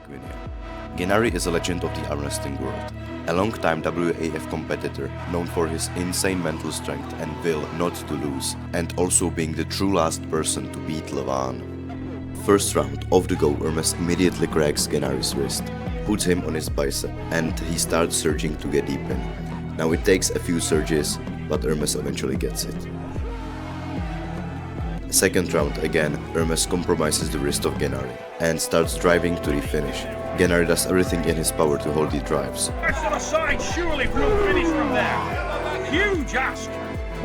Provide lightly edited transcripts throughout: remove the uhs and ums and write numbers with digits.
Guinea. Gennari is a legend of the arm wrestling world, a long-time WAF competitor known for his insane mental strength and will not to lose, and also being the true last person to beat Levan. First round, off the go, Ermes immediately cracks Gennari's wrist, puts him on his bicep, and he starts surging to get deep in. Now it takes a few surges, but Ermes eventually gets it. Second round again, Ermes compromises the wrist of Gennari and starts driving to the finish. Gennari does everything in his power to hold the drives. Press to the side, surely we'll finish from there. Huge ask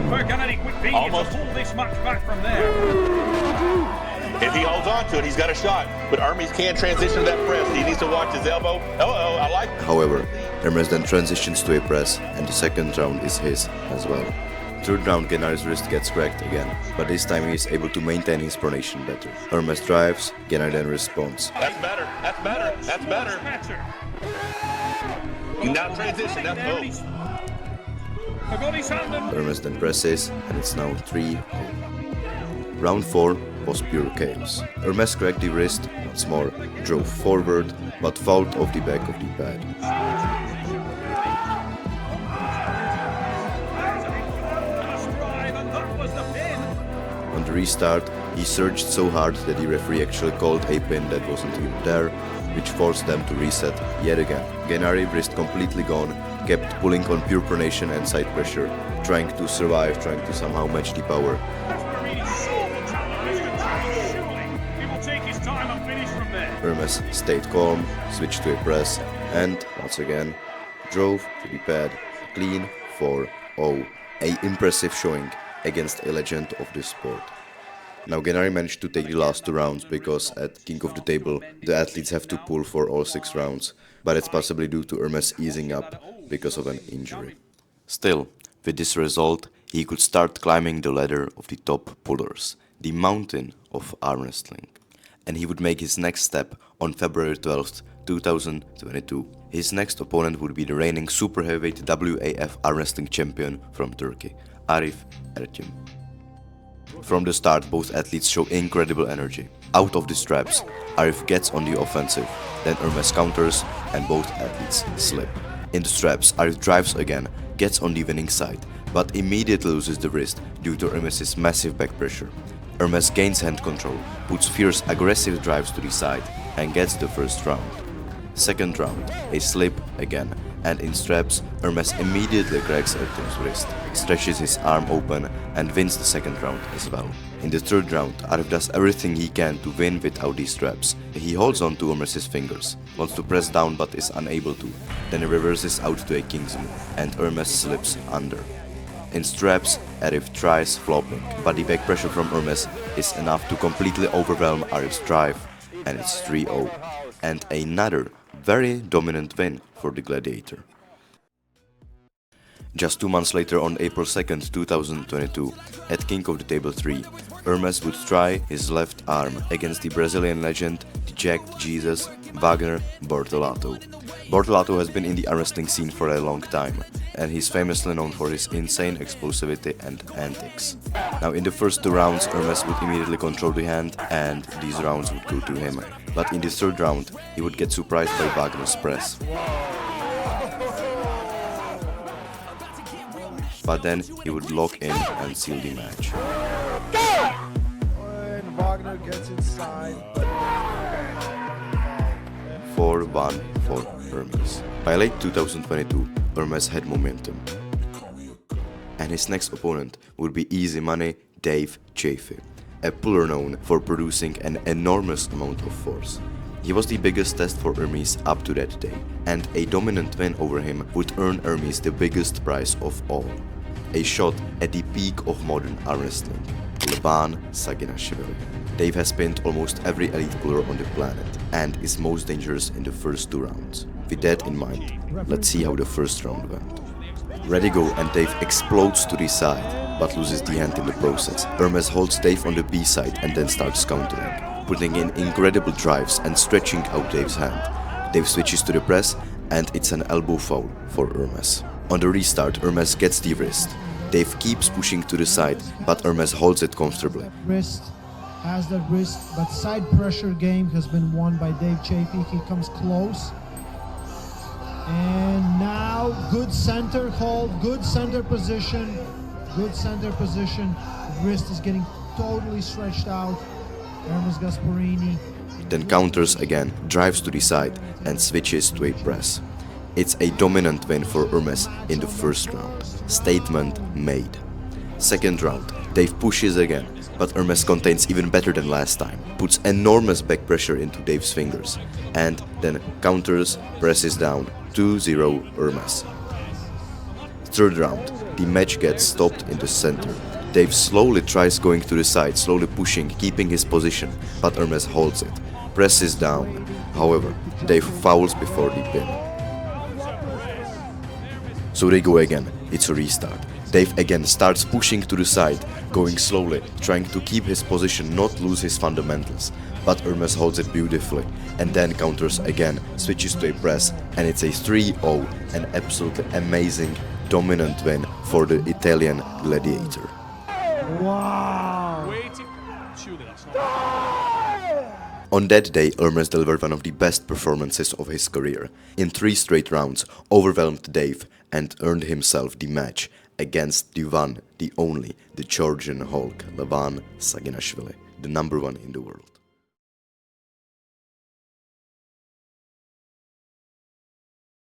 for Gennari Quickpedia to pull this match back from there. If he holds on to it, he's got a shot. But Ermes can't transition to that press. He needs to watch his elbow. Uh-oh, I like it. However, Ermes then transitions to a press, and the second round is his as well. Third round, Gennari's wrist gets cracked again, but this time he is able to maintain his pronation better. Ermes drives, Gennari then responds. That's better, that's better, that's better. Now transition, that's Ermes then presses, and it's now 3-0. Round 4 was pure chaos. Ermes cracked the wrist once more, drove forward, but fouled off the back of the pad. On the restart, he surged so hard that the referee actually called a pin that wasn't even there, which forced them to reset yet again. Gennari, wrist completely gone, kept pulling on pure pronation and side pressure, trying to survive, trying to somehow match the power. Ermes stayed calm, switched to a press, and once again drove to the pad, clean 4-0. A impressive showing against a legend of this sport. Now Gennari managed to take the last 2 rounds because at King of the Table the athletes have to pull for all 6 rounds, but it's possibly due to Ermes easing up because of an injury. Still, with this result, he could start climbing the ladder of the top pullers, the mountain of arm wrestling. And he would make his next step on February 12th, 2022. His next opponent would be the reigning super heavyweight WAF arm wrestling champion from Turkey, Arif Ertem. From the start, both athletes show incredible energy. Out of the straps, Arif gets on the offensive, then Ermes counters and both athletes slip. In the straps, Arif drives again, gets on the winning side, but immediately loses the wrist due to Ermes' massive back pressure. Ermes gains hand control, puts fierce aggressive drives to the side and gets the first round. Second round, a slip again, and in straps, Ermes immediately cracks Ertem's wrist, stretches his arm open and wins the second round as well. In the third round, Arif does everything he can to win without these straps. He holds on to Ermes' fingers, wants to press down but is unable to, then he reverses out to a king's move, and Ermes slips under. In straps, Arif tries flopping, but the back pressure from Ermes is enough to completely overwhelm Arif's drive, and it's 3-0, and another very dominant win for the Gladiator. Just 2 months later, on April 2nd, 2022, at King of the Table 3, Ermes would try his left arm against the Brazilian legend, the Jack Jesus Wagner Bortolato. Bortolato has been in the arm wrestling scene for a long time, and he's famously known for his insane explosivity and antics. Now in the first 2 rounds, Ermes would immediately control the hand, and these rounds would go to him. But in the third round, he would get surprised by Wagner's press. But then he would lock in and seal the match. And Wagner gets inside. 4-1 for Ermes. By late 2022, Ermes had momentum. And his next opponent would be easy money Dave Chaffee, a puller known for producing an enormous amount of force. He was the biggest test for Ermes up to that day, and a dominant win over him would earn Ermes the biggest prize of all. A shot at the peak of modern arm wrestling, Levan Saginashvili. Dave has pinned almost every elite puller on the planet, and is most dangerous in the first 2 rounds. With that in mind, let's see how the first round went. Ready go, and Dave explodes to the side, but loses the hand in the process. Ermes holds Dave on the B side and then starts countering, putting in incredible drives and stretching out Dave's hand. Dave switches to the press, and it's an elbow foul for Ermes. On the restart, Ermes gets the wrist. Dave keeps pushing to the side, but Ermes holds it comfortably. Wrist has that wrist, but side pressure game has been won by Dave Chapey. He comes close. And now good center hold, good center position, good center position. The wrist is getting totally stretched out. Ermes Gasparini. Then counters again, drives to the side and switches to a press. It's a dominant win for Ermes in the first round. Statement made. Second round, Dave pushes again, but Ermes contains even better than last time, puts enormous back pressure into Dave's fingers, and then counters, presses down, 2-0 Ermes. Third round, the match gets stopped in the center. Dave slowly tries going to the side, slowly pushing, keeping his position, but Ermes holds it, presses down. However, Dave fouls before the pin. So they go again, it's a restart. Dave again starts pushing to the side, going slowly, trying to keep his position, not lose his fundamentals. But Ermes holds it beautifully, and then counters again, switches to a press, and it's a 3-0, an absolutely amazing, dominant win for the Italian gladiator. Wow! On that day, Ermes delivered one of the best performances of his career. In 3 straight rounds, overwhelmed Dave and earned himself the match against the one, the only, the Georgian Hulk, Levan Saginashvili, the #1 in the world.